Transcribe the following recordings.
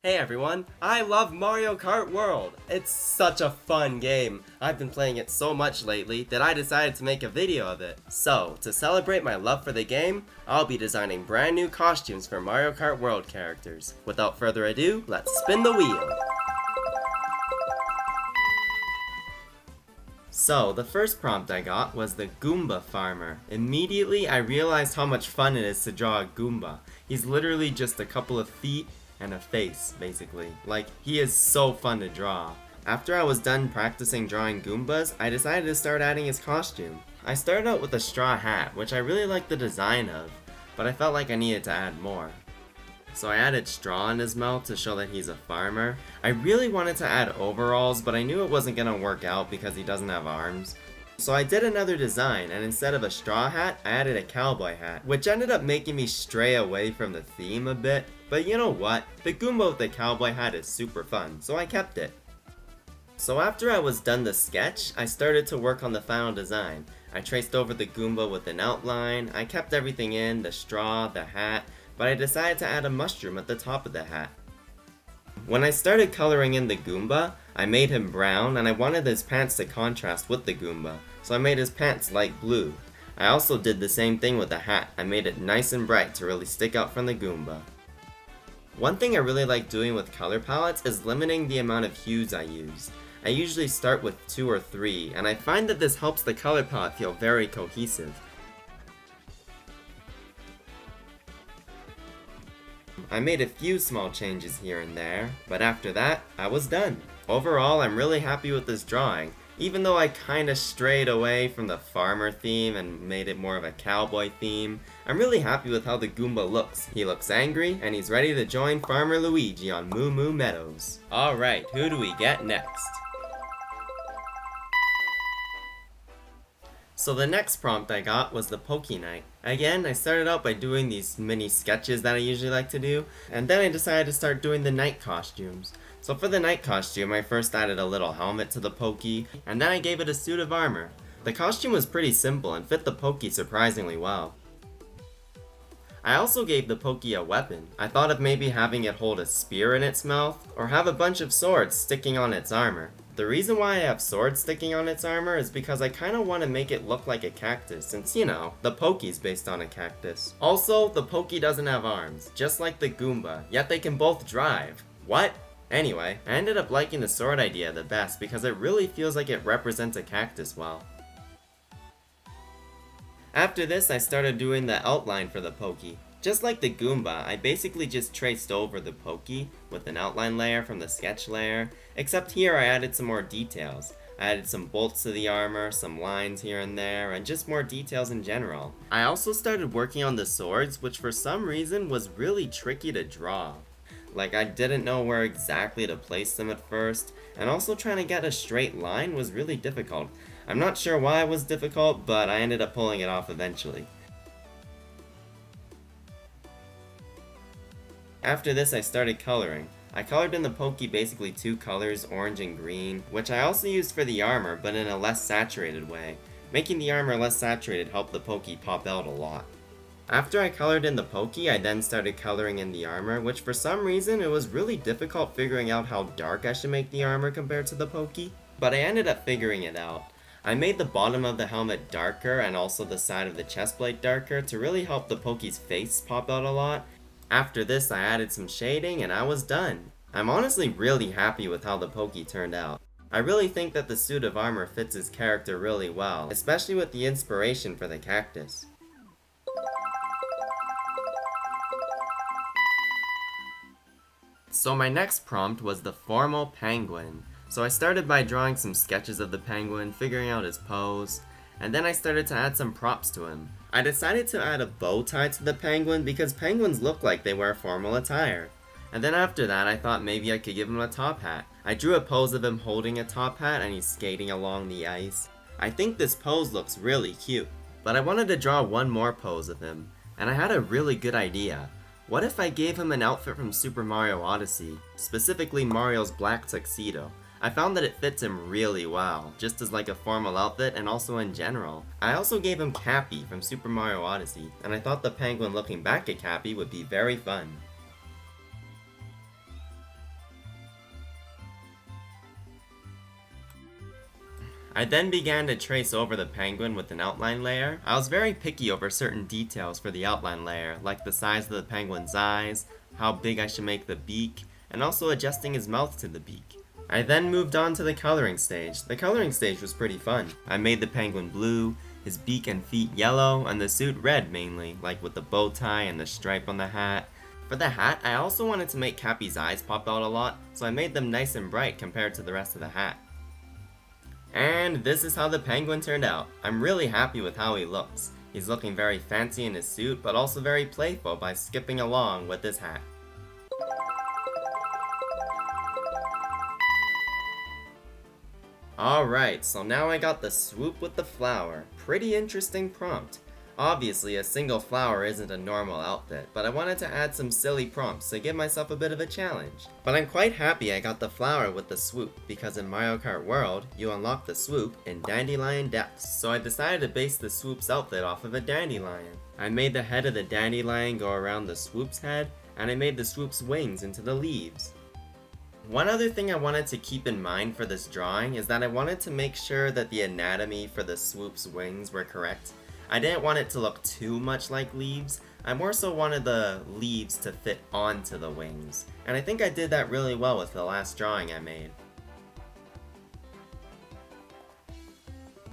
Hey everyone, I love Mario Kart World! It's such a fun game. I've been playing it so much lately that I decided to make a video of it. So, to celebrate my love for the game, I'll be designing brand new costumes for Mario Kart World characters. Without further ado, let's spin the wheel! So, the first prompt I got was the Goomba Farmer. Immediately, I realized how much fun it is to draw a Goomba. He's literally just a couple of feet and a face, basically. Like, he is so fun to draw. After I was done practicing drawing Goombas, I decided to start adding his costume. I started out with a straw hat, which I really liked the design of, but I felt like I needed to add more. So I added straw in his mouth to show that he's a farmer. I really wanted to add overalls, but I knew it wasn't gonna work out because he doesn't have arms. So I did another design, and instead of a straw hat, I added a cowboy hat, which ended up making me stray away from the theme a bit. But you know what? The Goomba with the cowboy hat is super fun, so I kept it. So after I was done the sketch, I started to work on the final design. I traced over the Goomba with an outline, I kept everything in, the straw, the hat, but I decided to add a mushroom at the top of the hat. When I started coloring in the Goomba, I made him brown and I wanted his pants to contrast with the Goomba, so I made his pants light blue. I also did the same thing with the hat. I made it nice and bright to really stick out from the Goomba. One thing I really like doing with color palettes is limiting the amount of hues I use. I usually start with 2 or 3, and I find that this helps the color palette feel very cohesive. I made a few small changes here and there, but after that, I was done. Overall, I'm really happy with this drawing. Even though I kinda strayed away from the farmer theme and made it more of a cowboy theme, I'm really happy with how the Goomba looks. He looks angry, and he's ready to join Farmer Luigi on Moo Moo Meadows. Alright, who do we get next? So the next prompt I got was the Poke Night. Again, I started out by doing these mini sketches that I usually like to do, and then I decided to start doing the night costumes. So for the night costume, I first added a little helmet to the Pokey, and then I gave it a suit of armor. The costume was pretty simple and fit the Pokey surprisingly well. I also gave the Pokey a weapon. I thought of maybe having it hold a spear in its mouth, or have a bunch of swords sticking on its armor. The reason why I have swords sticking on its armor is because I kinda want to make it look like a cactus, since, you know, the Pokey's based on a cactus. Also, the Pokey doesn't have arms, just like the Goomba, yet they can both drive. What? Anyway, I ended up liking the sword idea the best because it really feels like it represents a cactus well. After this, I started doing the outline for the Pokey. Just like the Goomba, I basically just traced over the Pokey with an outline layer from the sketch layer, except here I added some more details. I added some bolts to the armor, some lines here and there, and just more details in general. I also started working on the swords, which for some reason was really tricky to draw. Like, I didn't know where exactly to place them at first, and also trying to get a straight line was really difficult. I'm not sure why it was difficult, but I ended up pulling it off eventually. After this, I started coloring. I colored in the Pokey basically 2 colors, orange and green, which I also used for the armor, but in a less saturated way. Making the armor less saturated helped the Pokey pop out a lot. After I colored in the Pokey, I then started coloring in the armor, which for some reason it was really difficult figuring out how dark I should make the armor compared to the Pokey, but I ended up figuring it out. I made the bottom of the helmet darker and also the side of the chest plate darker to really help the Pokey's face pop out a lot. After this, I added some shading and I was done. I'm honestly really happy with how the Pokey turned out. I really think that the suit of armor fits his character really well, especially with the inspiration for the cactus. So my next prompt was the formal penguin. So I started by drawing some sketches of the penguin, figuring out his pose, and then I started to add some props to him. I decided to add a bow tie to the penguin because penguins look like they wear formal attire. And then after that, I thought maybe I could give him a top hat. I drew a pose of him holding a top hat and he's skating along the ice. I think this pose looks really cute, but I wanted to draw one more pose of him, and I had a really good idea. What if I gave him an outfit from Super Mario Odyssey, specifically Mario's black tuxedo? I found that it fits him really well, just as like a formal outfit and also in general. I also gave him Cappy from Super Mario Odyssey, and I thought the penguin looking back at Cappy would be very fun. I then began to trace over the penguin with an outline layer. I was very picky over certain details for the outline layer, like the size of the penguin's eyes, how big I should make the beak, and also adjusting his mouth to the beak. I then moved on to the coloring stage. The coloring stage was pretty fun. I made the penguin blue, his beak and feet yellow, and the suit red mainly, like with the bow tie and the stripe on the hat. For the hat, I also wanted to make Cappy's eyes pop out a lot, so I made them nice and bright compared to the rest of the hat. And this is how the penguin turned out. I'm really happy with how he looks. He's looking very fancy in his suit, but also very playful by skipping along with his hat. Alright, so now I got the swoop with the flower. Pretty interesting prompt. Obviously, a single flower isn't a normal outfit, but I wanted to add some silly prompts to give myself a bit of a challenge. But I'm quite happy I got the flower with the swoop, because in Mario Kart World, you unlock the swoop in Dandelion Depths. So I decided to base the swoop's outfit off of a dandelion. I made the head of the dandelion go around the swoop's head, and I made the swoop's wings into the leaves. One other thing I wanted to keep in mind for this drawing is that I wanted to make sure that the anatomy for the swoop's wings were correct. I didn't want it to look too much like leaves. I more so wanted the leaves to fit onto the wings. And I think I did that really well with the last drawing I made.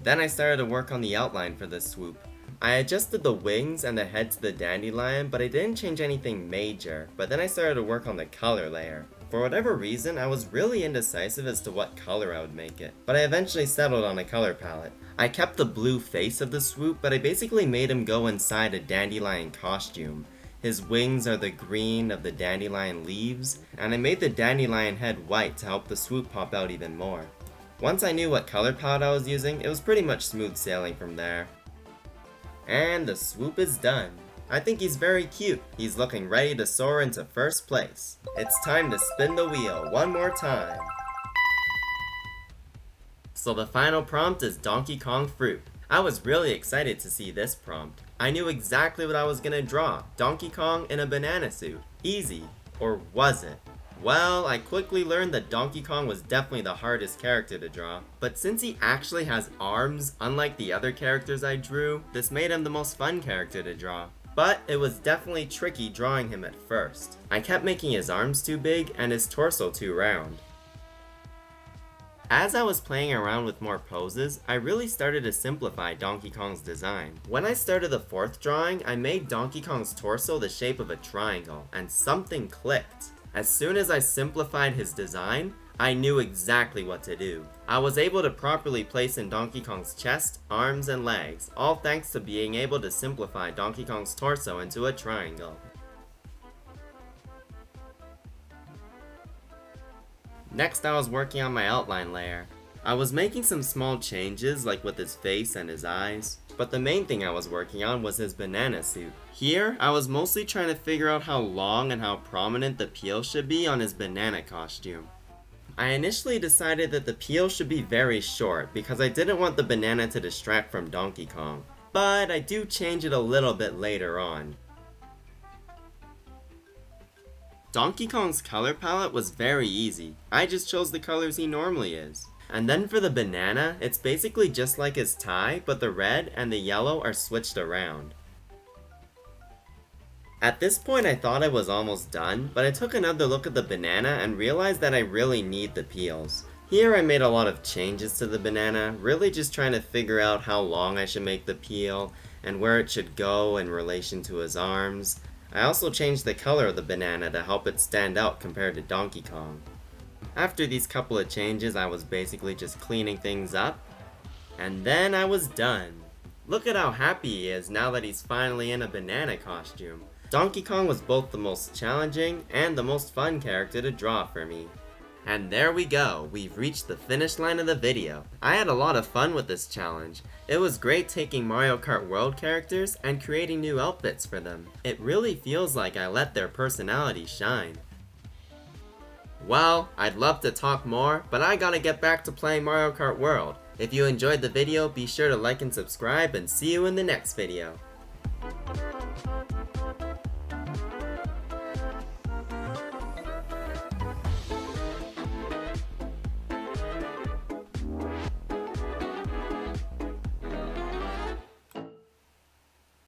Then I started to work on the outline for this swoop. I adjusted the wings and the head to the dandelion, but I didn't change anything major. But then I started to work on the color layer. For whatever reason, I was really indecisive as to what color I would make it, but I eventually settled on a color palette. I kept the blue face of the swoop, but I basically made him go inside a dandelion costume. His wings are the green of the dandelion leaves, and I made the dandelion head white to help the swoop pop out even more. Once I knew what color palette I was using, it was pretty much smooth sailing from there. And the swoop is done. I think he's very cute. He's looking ready to soar into first place. It's time to spin the wheel one more time. So the final prompt is Donkey Kong Fruit. I was really excited to see this prompt. I knew exactly what I was gonna draw. Donkey Kong in a banana suit. Easy. Or was it? Well, I quickly learned that Donkey Kong was definitely the hardest character to draw. But since he actually has arms, unlike the other characters I drew, this made him the most fun character to draw. But it was definitely tricky drawing him at first. I kept making his arms too big and his torso too round. As I was playing around with more poses, I really started to simplify Donkey Kong's design. When I started the fourth drawing, I made Donkey Kong's torso the shape of a triangle, and something clicked. As soon as I simplified his design, I knew exactly what to do. I was able to properly place in Donkey Kong's chest, arms, and legs, all thanks to being able to simplify Donkey Kong's torso into a triangle. Next, I was working on my outline layer. I was making some small changes, like with his face and his eyes, but the main thing I was working on was his banana suit. Here, I was mostly trying to figure out how long and how prominent the peel should be on his banana costume. I initially decided that the peel should be very short because I didn't want the banana to distract from Donkey Kong, but I do change it a little bit later on. Donkey Kong's color palette was very easy. I just chose the colors he normally is. And then for the banana, it's basically just like his tie, but the red and the yellow are switched around. At this point I thought I was almost done, but I took another look at the banana and realized that I really need the peels. Here I made a lot of changes to the banana, really just trying to figure out how long I should make the peel, and where it should go in relation to his arms. I also changed the color of the banana to help it stand out compared to Donkey Kong. After these couple of changes, I was basically just cleaning things up, and then I was done. Look at how happy he is now that he's finally in a banana costume. Donkey Kong was both the most challenging and the most fun character to draw for me. And there we go, we've reached the finish line of the video. I had a lot of fun with this challenge. It was great taking Mario Kart World characters and creating new outfits for them. It really feels like I let their personality shine. Well, I'd love to talk more, but I gotta get back to playing Mario Kart World. If you enjoyed the video, be sure to like and subscribe, and see you in the next video.